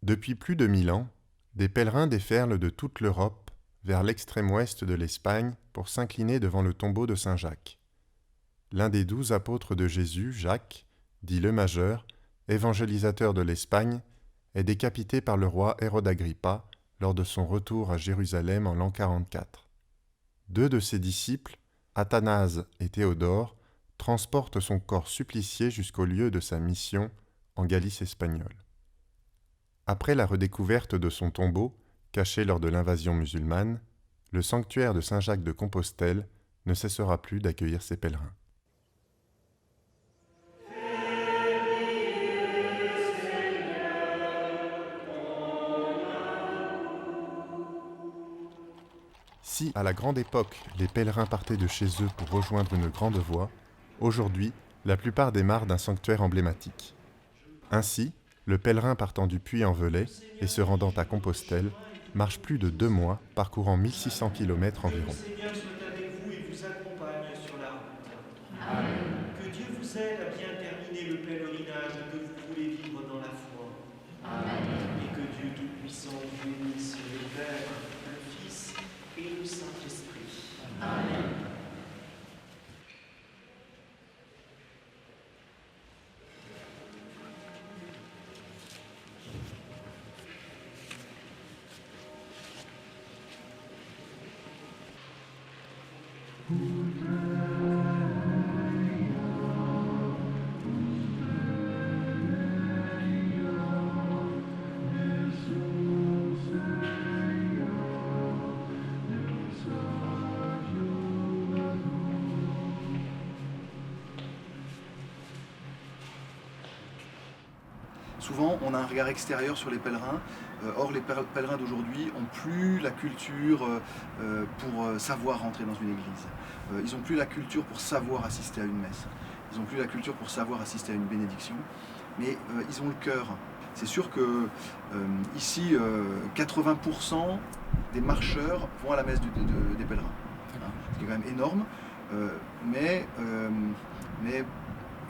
Depuis plus de 1000 ans, des pèlerins déferlent de toute l'Europe vers l'extrême ouest de l'Espagne pour s'incliner devant le tombeau de Saint Jacques. L'un des 12 apôtres de Jésus, Jacques, dit le Majeur, évangélisateur de l'Espagne, est décapité par le roi Hérode Agrippa lors de son retour à Jérusalem en l'an 44. 2 de ses disciples, Athanase et Théodore, transportent son corps supplicié jusqu'au lieu de sa mission en Galice espagnole. Après la redécouverte de son tombeau, caché lors de l'invasion musulmane, le sanctuaire de Saint-Jacques de Compostelle ne cessera plus d'accueillir ses pèlerins. Si, à la grande époque, les pèlerins partaient de chez eux pour rejoindre une grande voie, aujourd'hui, la plupart démarrent d'un sanctuaire emblématique. Ainsi, le pèlerin partant du Puy-en-Velay et se rendant à Compostelle marche plus de 2 mois, parcourant 1600 km environ. Que le Seigneur soit avec vous et vous accompagne sur la route. Amen. Que Dieu vous aide à bien terminer le pèlerinage que vous voulez vivre dans la foi. Amen. Et que Dieu Tout-Puissant vous bénisse, le Père, le Fils et le Saint-Esprit. Amen. Souvent, on a un regard extérieur sur les pèlerins. Or, les pèlerins d'aujourd'hui n'ont plus la culture pour savoir rentrer dans une église. Ils n'ont plus la culture pour savoir assister à une messe. Ils n'ont plus la culture pour savoir assister à une bénédiction. Mais ils ont le cœur. C'est sûr que ici, 80% des marcheurs vont à la messe des pèlerins. Hein, ce qui est quand même énorme. Mais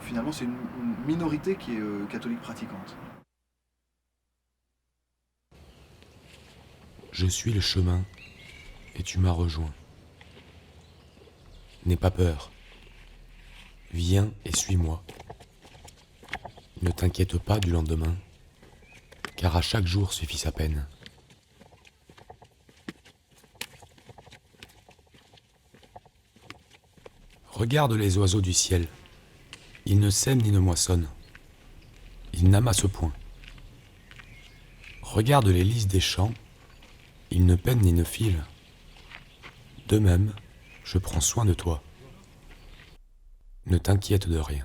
finalement, c'est une minorité qui est catholique pratiquante. Je suis le chemin et tu m'as rejoint. N'aie pas peur. Viens et suis-moi. Ne t'inquiète pas du lendemain, car à chaque jour suffit sa peine. Regarde les oiseaux du ciel. Ils ne sèment ni ne moissonnent. Ils n'amassent point. Regarde les lys des champs. Ils ne peinent ni ne filent. De même, je prends soin de toi. Ne t'inquiète de rien.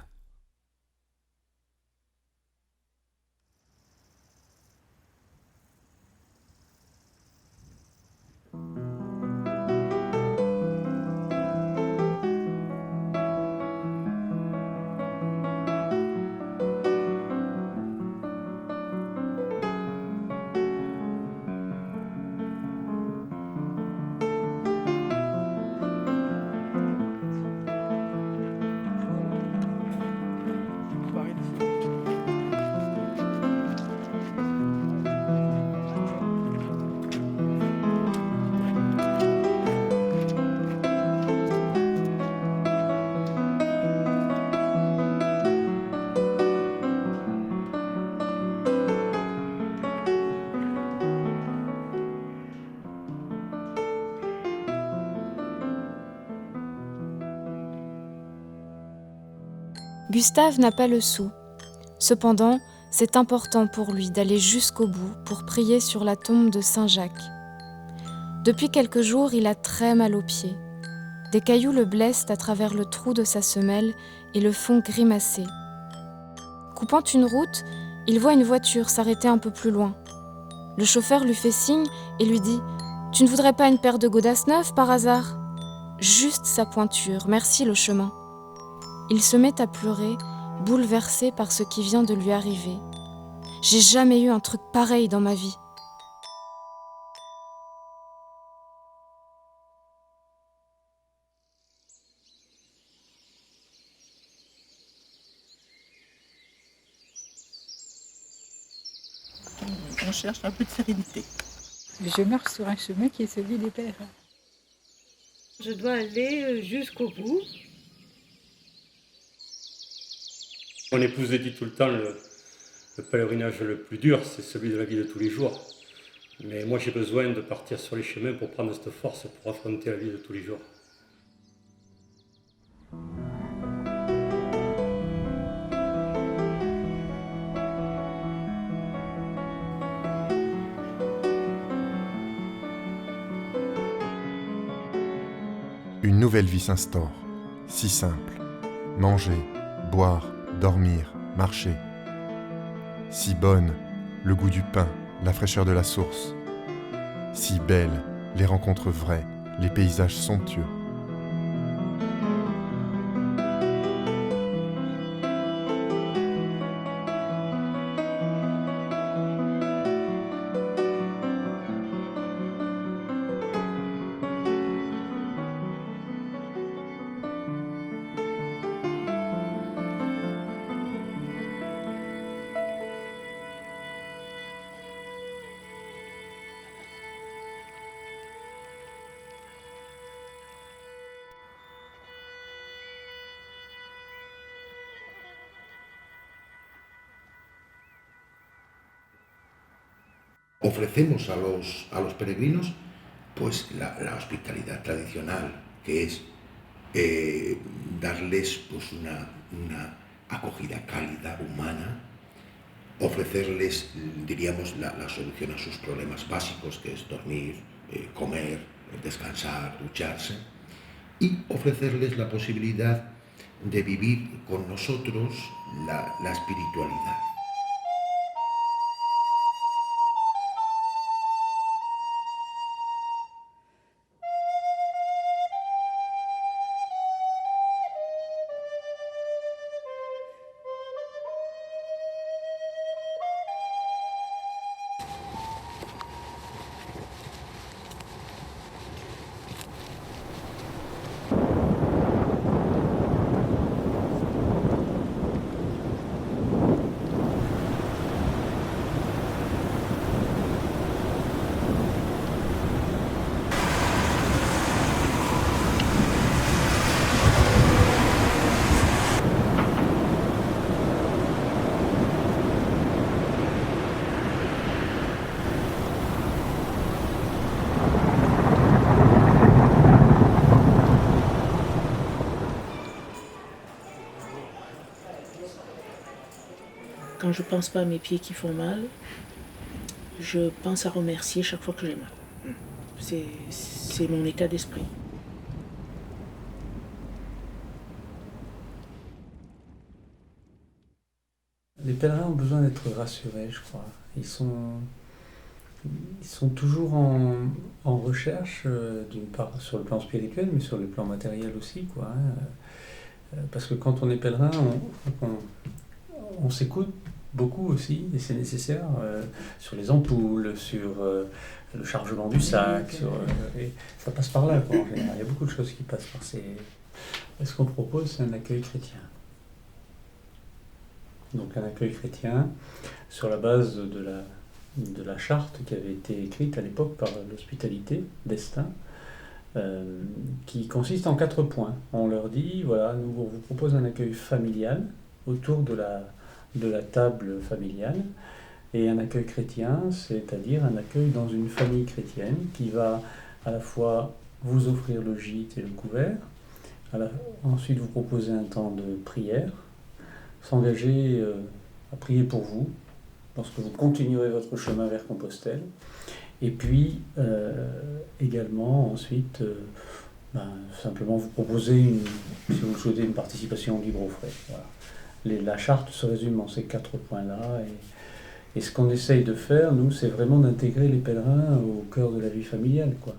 Gustave n'a pas le sou. Cependant, c'est important pour lui d'aller jusqu'au bout pour prier sur la tombe de Saint Jacques. Depuis quelques jours, il a très mal aux pieds. Des cailloux le blessent à travers le trou de sa semelle et le font grimacer. Coupant une route, il voit une voiture s'arrêter un peu plus loin. Le chauffeur lui fait signe et lui dit « Tu ne voudrais pas une paire de godasses neuves par hasard ?» Juste sa pointure, merci le chemin. Il se met à pleurer, bouleversé par ce qui vient de lui arriver. « J'ai jamais eu un truc pareil dans ma vie. » cherche un peu de sérénité. Je marche sur un chemin qui est celui des pèlerins. Je dois aller jusqu'au bout. Mon épouse dit tout le temps, le pèlerinage le plus dur, c'est celui de la vie de tous les jours. Mais moi, j'ai besoin de partir sur les chemins pour prendre cette force, pour affronter la vie de tous les jours. Une nouvelle vie s'instaure, si simple. Manger, boire, dormir, marcher. Si bonne, le goût du pain, la fraîcheur de la source. Si belle, les rencontres vraies, les paysages somptueux. Ofrecemos a los peregrinos pues la hospitalidad tradicional, que es darles pues una acogida cálida, humana, ofrecerles, diríamos, la solución a sus problemas básicos, que es dormir, comer, descansar, ducharse, y ofrecerles la posibilidad de vivir con nosotros la espiritualidad. Quand je pense pas à mes pieds qui font mal, je pense à remercier chaque fois que j'ai mal. C'est mon état d'esprit. Les pèlerins ont besoin d'être rassurés, je crois. Ils sont toujours en recherche, d'une part sur le plan spirituel, mais sur le plan matériel aussi, quoi. Parce que quand on est pèlerin, on s'écoute beaucoup aussi, et c'est nécessaire, sur les ampoules, sur le chargement du sac, et ça passe par là, quoi, en général. Il y a beaucoup de choses qui passent par ces... Et ce qu'on propose, c'est un accueil chrétien. Donc un accueil chrétien sur la base de la charte qui avait été écrite à l'époque par l'Hospitalité d'Estaing, qui consiste en 4 points. On leur dit, voilà, nous vous propose un accueil familial autour de la table familiale, et un accueil chrétien, c'est-à-dire un accueil dans une famille chrétienne qui va à la fois vous offrir le gîte et le couvert, ensuite vous proposer un temps de prière, s'engager à prier pour vous lorsque vous continuerez votre chemin vers Compostelle, et puis également ensuite simplement vous proposer, si vous le souhaitez, une participation libre aux frais. Voilà. La charte se résume en ces 4 points-là, et ce qu'on essaye de faire, nous, c'est vraiment d'intégrer les pèlerins au cœur de la vie familiale, quoi.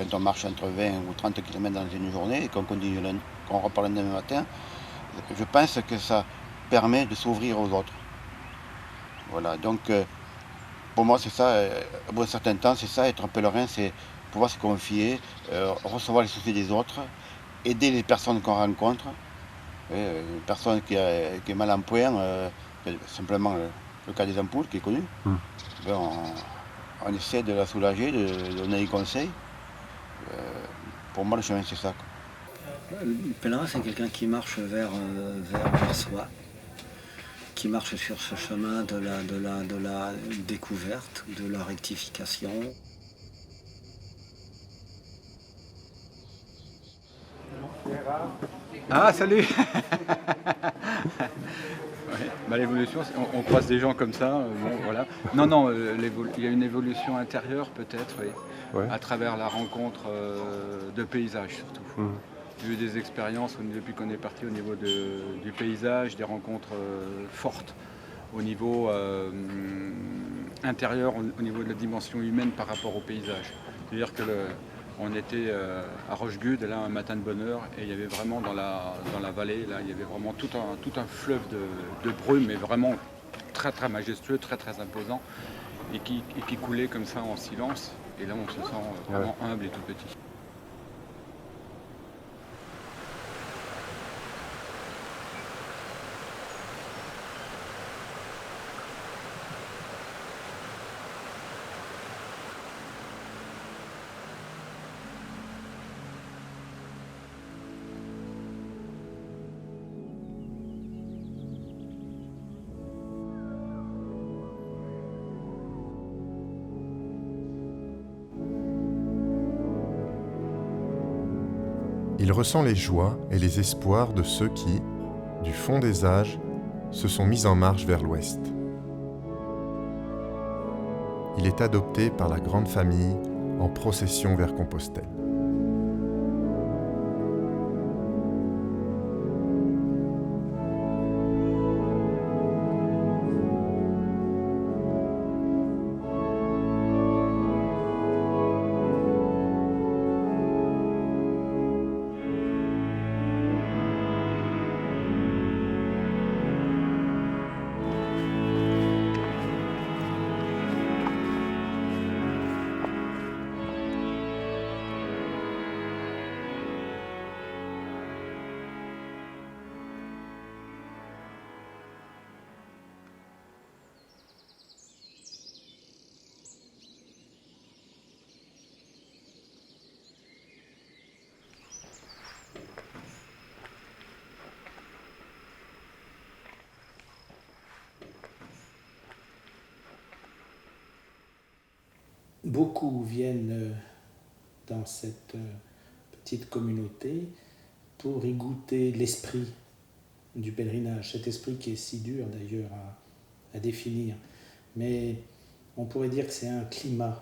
quand on marche entre 20 ou 30 km dans une journée et qu'on repart le lendemain matin, je pense que ça permet de s'ouvrir aux autres. Voilà, donc pour moi c'est ça, au bout d'un certain temps, c'est ça, être un pèlerin, c'est pouvoir se confier, recevoir les soucis des autres, aider les personnes qu'on rencontre. Une personne qui est mal en point, simplement le cas des ampoules qui est connu, on essaie de la soulager, de donner des conseils. Pour moi, le chemin, c'est ça. Le pèlerin, c'est quelqu'un qui marche vers soi, qui marche sur ce chemin de la découverte, de la rectification. Ah, salut. Ouais, l'évolution, on croise des gens comme ça, bon, voilà. Non, il y a une évolution intérieure peut-être, oui, à travers la rencontre de paysages surtout. J'ai eu des expériences depuis qu'on est parti au niveau du paysage, des rencontres fortes au niveau intérieur, au niveau de la dimension humaine par rapport au paysage. C'est-à-dire que on était à Rochegude, là, un matin de bonne heure, et il y avait vraiment dans la vallée, là, il y avait vraiment tout un fleuve de brume, mais vraiment très très majestueux, très très imposant, et qui coulait comme ça en silence. Et là, on se sent vraiment humble et tout petit. Il ressent les joies et les espoirs de ceux qui, du fond des âges, se sont mis en marche vers l'ouest. Il est adopté par la grande famille en procession vers Compostelle. Beaucoup viennent dans cette petite communauté pour y goûter l'esprit du pèlerinage, cet esprit qui est si dur d'ailleurs à définir. Mais on pourrait dire que c'est un climat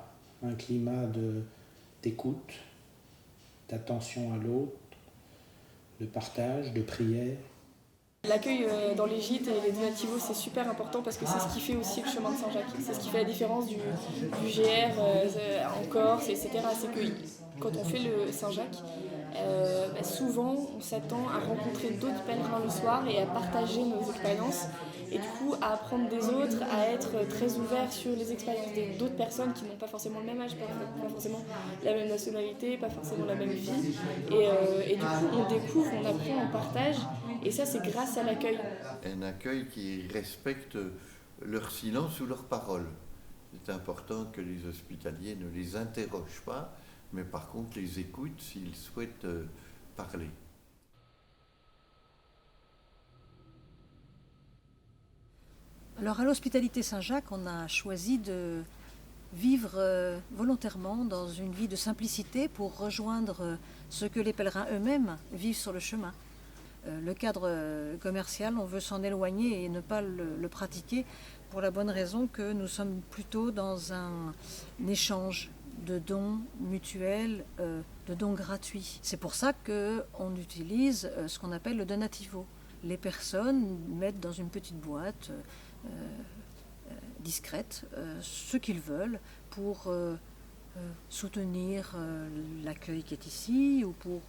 d'écoute, d'attention à l'autre, de partage, de prière. L'accueil dans les gîtes et les donativos, c'est super important parce que c'est ce qui fait aussi le chemin de Saint-Jacques. C'est ce qui fait la différence du GR en Corse, etc. C'est que quand on fait le Saint-Jacques, souvent on s'attend à rencontrer d'autres pèlerins le soir et à partager nos expériences. Et du coup, à apprendre des autres, à être très ouvert sur les expériences d'autres personnes qui n'ont pas forcément le même âge, pas forcément la même nationalité, pas forcément la même vie. Et du coup, on découvre, on apprend, on partage. Et ça, c'est grâce à l'accueil. Un accueil qui respecte leur silence ou leurs paroles. C'est important que les hospitaliers ne les interrogent pas, mais par contre les écoutent s'ils souhaitent parler. Alors à l'Hospitalité Saint-Jacques, on a choisi de vivre volontairement dans une vie de simplicité pour rejoindre ce que les pèlerins eux-mêmes vivent sur le chemin. Le cadre commercial, on veut s'en éloigner et ne pas le pratiquer pour la bonne raison que nous sommes plutôt dans un échange de dons mutuels, de dons gratuits. C'est pour ça qu'on utilise ce qu'on appelle le donativo. Les personnes mettent dans une petite boîte discrète ce qu'ils veulent pour soutenir l'accueil qui est ici ou pour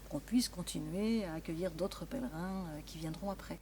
qu'on puisse continuer à accueillir d'autres pèlerins qui viendront après.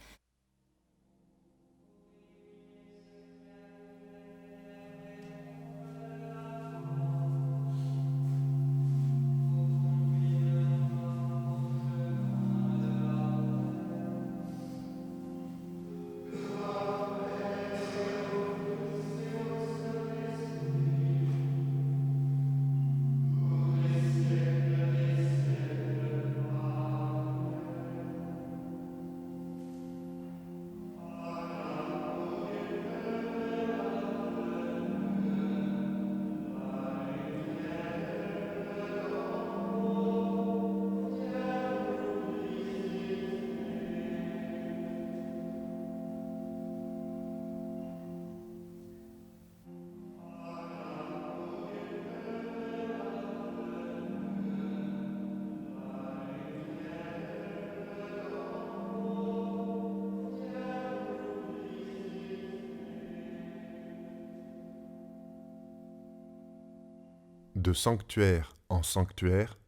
De sanctuaire en sanctuaire,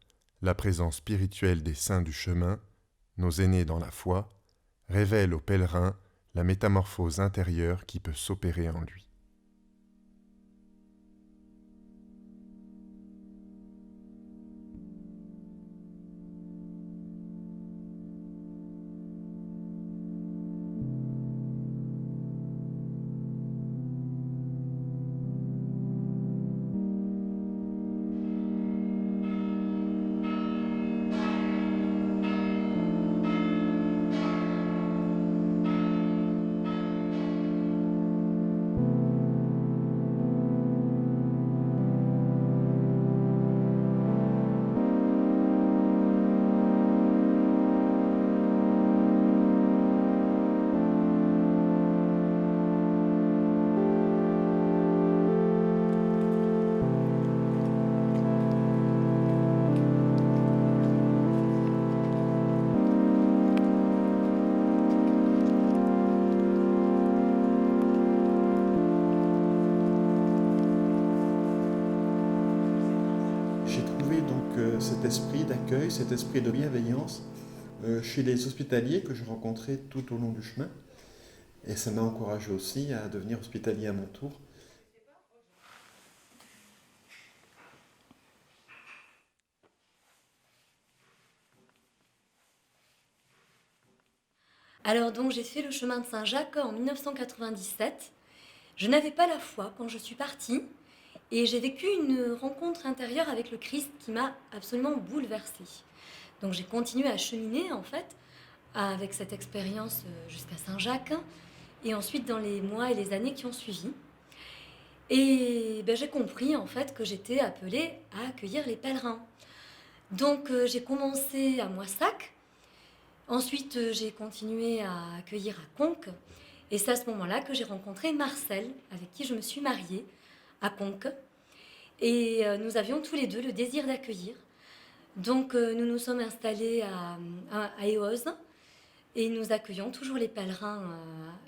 la présence spirituelle des saints du chemin, nos aînés dans la foi, révèle au pèlerin la métamorphose intérieure qui peut s'opérer en lui. Cet esprit d'accueil, cet esprit de bienveillance chez les hospitaliers que je rencontrais tout au long du chemin. Et ça m'a encouragé aussi à devenir hospitalier à mon tour. Alors donc j'ai fait le chemin de Saint-Jacques en 1997. Je n'avais pas la foi quand je suis partie. Et j'ai vécu une rencontre intérieure avec le Christ qui m'a absolument bouleversée. Donc j'ai continué à cheminer en fait avec cette expérience jusqu'à Saint-Jacques et ensuite dans les mois et les années qui ont suivi. Et j'ai compris en fait que j'étais appelée à accueillir les pèlerins. Donc j'ai commencé à Moissac, ensuite j'ai continué à accueillir à Conques et c'est à ce moment-là que j'ai rencontré Marcel avec qui je me suis mariée à Conques, et nous avions tous les deux le désir d'accueillir. Donc nous nous sommes installés à Eauze, et nous accueillons toujours les pèlerins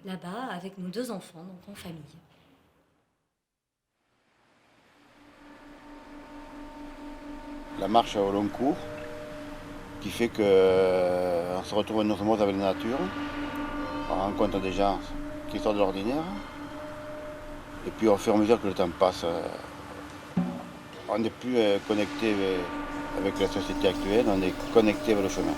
là-bas avec nos 2 enfants, donc en famille. La marche au long cours, qui fait qu'on se retrouve en osmose avec la nature, on rencontre des gens qui sortent de l'ordinaire. Et puis au fur et à mesure que le temps passe, on n'est plus connecté avec la société actuelle, on est connecté avec le chemin.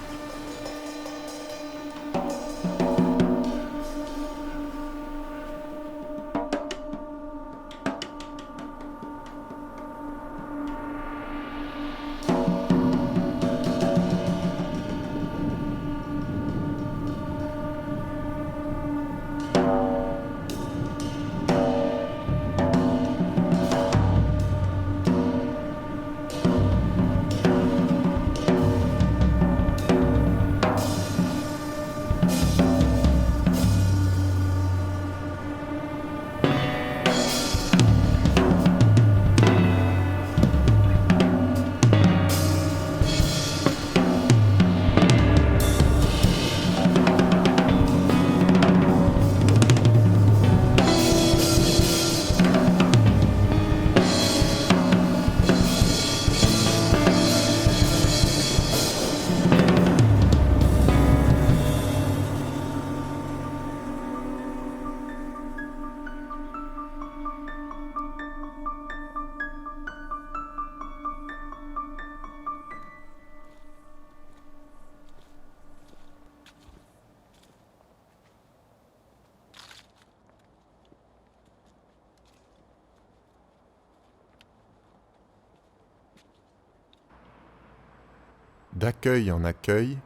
D'accueil en accueil,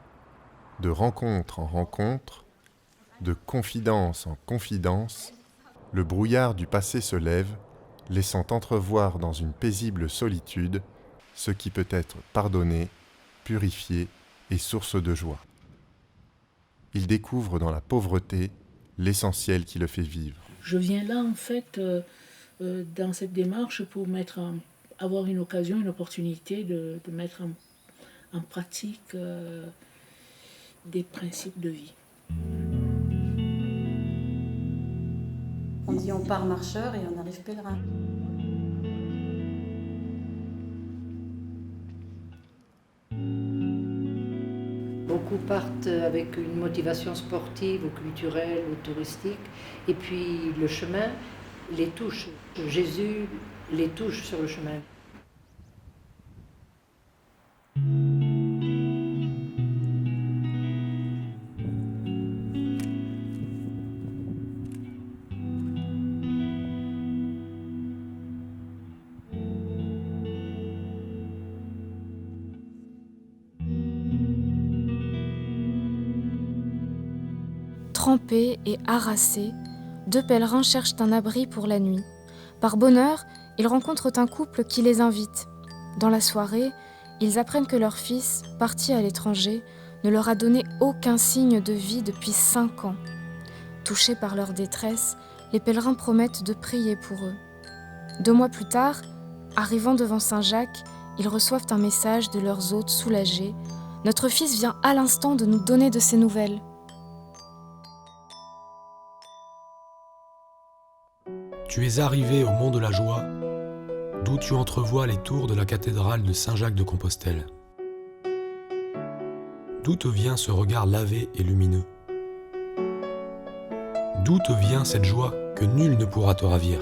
de rencontre en rencontre, de confidence en confidence, le brouillard du passé se lève, laissant entrevoir dans une paisible solitude ce qui peut être pardonné, purifié et source de joie. Il découvre dans la pauvreté l'essentiel qui le fait vivre. Je viens là en fait dans cette démarche pour avoir une occasion, une opportunité de mettre en pratique des principes de vie. On dit on part marcheur et on arrive pèlerin. Beaucoup partent avec une motivation sportive ou culturelle ou touristique, et puis le chemin les touche. Jésus les touche sur le chemin. Trempés et harassés, deux pèlerins cherchent un abri pour la nuit. Par bonheur, ils rencontrent un couple qui les invite. Dans la soirée, ils apprennent que leur fils, parti à l'étranger, ne leur a donné aucun signe de vie depuis 5 ans. Touchés par leur détresse, les pèlerins promettent de prier pour eux. 2 mois plus tard, arrivant devant Saint-Jacques, ils reçoivent un message de leurs hôtes soulagés. « Notre fils vient à l'instant de nous donner de ses nouvelles. » Tu es arrivé au mont de la joie, d'où tu entrevois les tours de la cathédrale de Saint-Jacques de Compostelle. D'où te vient ce regard lavé et lumineux? D'où te vient cette joie que nul ne pourra te ravir?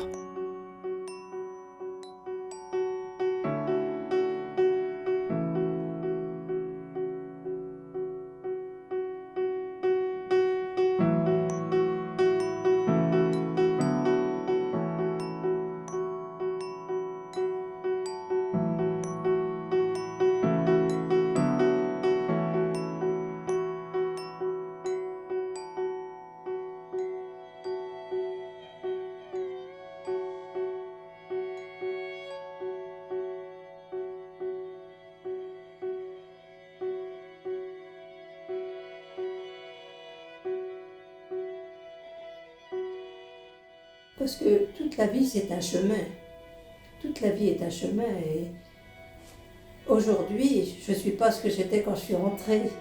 Parce que toute la vie, c'est un chemin. Toute la vie est un chemin. Et aujourd'hui, je ne suis pas ce que j'étais quand je suis rentrée.